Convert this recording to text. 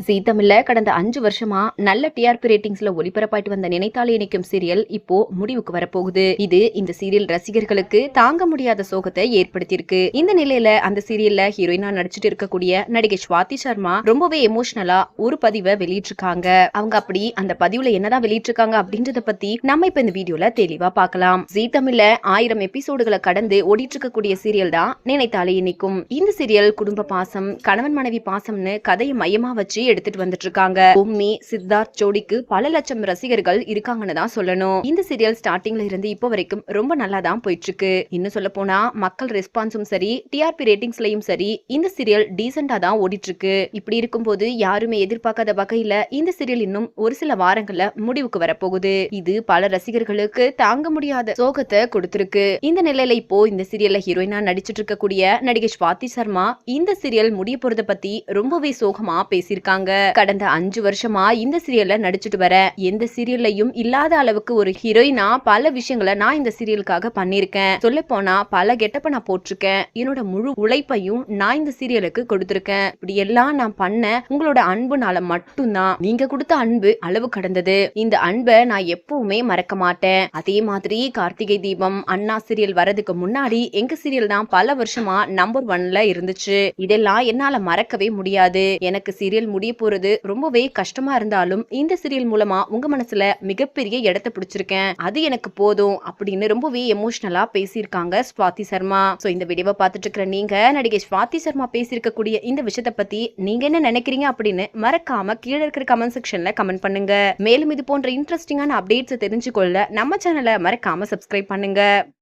ஜீ தமிழ்ல கடந்த 5 வருஷமா நல்ல டிஆர்பி ரேட்டிங்ஸ்ல ஒளிபரப்பாயிட்டு வந்த நினைத்தாலே இணைக்கும் சீரியல் இப்போ முடிவுக்கு வரப்போகுது. இது இந்த சீரியல் ரசிகர்களுக்கு தாங்க முடியாத சோகத்தை ஏற்படுத்தியிருக்கு. இந்த நிலையில அந்த சீரியல்ல ஹீரோயினா நடிச்சிட்டு இருக்கக்கூடிய நடிகை ஸ்வாதி சர்மா ரொம்பவே எமோஷனலா ஒரு பதிவை வெளியிட்டிருக்காங்க. அவங்க அப்படி அந்த பதிவுல என்னதான் வெளியிட்டிருக்காங்க அப்படின்றத பத்தி நம்ம இப்ப இந்த வீடியோல தெளிவா பார்க்கலாம். ஜீ தமிழ்ல 1000 எபிசோடுகளை கடந்து ஓடிட்டு இருக்கக்கூடிய சீரியல் தான் நினைத்தாலே இணைக்கும். இந்த சீரியல் குடும்ப பாசம், கணவன் மனைவி பாசம்னு கதையை மையமா வச்சு எடுத்துட்டு வந்துட்டு இருக்காங்க. பொம்மி, சித்தார்த் ஜோடிக்கு பல லட்சம் ரசிகர்கள் இருக்காங்கன்னு தான் சொல்லணும். இந்த சீரியல் ஸ்டார்டிங்ல இருந்து இப்போ வரைக்கும் ரொம்ப நல்லா தான் போயிட்டு இருக்கு. இன்னும் சொல்ல போனா மக்கள் ரெஸ்பான்ஸும் சரி, டிஆர்பி ரேட்டிங்ஸ்லயும் சரி இந்த சீரியல் டீசெண்டா தான் ஓடிட்டு இருக்கு. இப்படி இருக்கும்போது யாருமே எதிர்பார்க்காத வகையில இந்த சீரியல் இன்னும் ஒரு சில வாரங்கள்ல முடிவுக்கு வரப்போகுது. இது பல ரசிகர்களுக்கு தாங்க முடியாத சோகத்தை கொடுத்திருக்கு. இந்த நிலையில இப்போ இந்த சீரியல்ல ஹீரோயினா நடிச்சிட்டு இருக்கக்கூடிய நடிகை ஸ்வாதி சர்மா இந்த சீரியல் முடிய போறத பத்தி ரொம்பவே சோகமா பேசியிருக்காங்க. கடந்த 5 வருஷமா இந்த சீரியல்ல நடிச்சிட்டு வர எந்த சீரியல்லையும் இல்லாத அளவுக்கு ஒரு ஹீரோயினா பல விஷயங்களை நான் இந்த சீரியலுக்காக பண்ணிருக்கேன். சொல்ல போனா பல கெட்டப்ப நான் போட்டிருக்கேன். என்னோட முழு உழைப்பையும் நான் இந்த சீரியலுக்கு கொடுத்திருக்கேன். இப்படி எல்லாம் நான் பண்ண உங்களோட அன்புனால மட்டும்தான். நீங்க கொடுத்த அன்பு அளவு கடந்தது. இந்த அன்பை நான் எப்பவுமே மறக்க மாட்டேன். அதே மாதிரி கார்த்திகை தீபம், அண்ணா சீரியல் வரதுக்கு முன்னாடி எங்க சீரியல் தான் பல வருஷமா நம்பர் 1ல இருந்துச்சு. இதெல்லாம் என்னால மறக்கவே முடியாது. எனக்கு சீரியல் முடிய போறது ரொம்பவே கஷ்டமா இருந்தாலும் இந்த சீரியல் மூலமா உங்க மனசுல மிகப்பெரிய இடத்தை பிடிச்சிருக்கேன். அது எனக்கு போதும் அப்படின்னு ரொம்பவே எமோஷனலா பேசியிருக்காங்க ஸ்வாதி சர்மா. சோ இந்த வீடியோவை பார்த்துட்டு இருக்கிற நீங்க நடிகை ஸ்வாதி சர்மா பேசியிருக்கக்கூடிய இந்த விஷயத்தை பத்தி நீங்க என்ன நினைக்கிறீங்க அப்படின்னு மறக்காம கீழே இருக்கிற கமெண்ட் செக்ஷன்ல கமெண்ட் பண்ணுங்க. மேலும் இது போன்ற இன்ட்ரெஸ்டிங்கான அப்டேட்ஸ் தெரிஞ்சுக்கொள்ள நம்ம சேனலை மறக்காம சப்ஸ்கிரைப் பண்ணுங்க.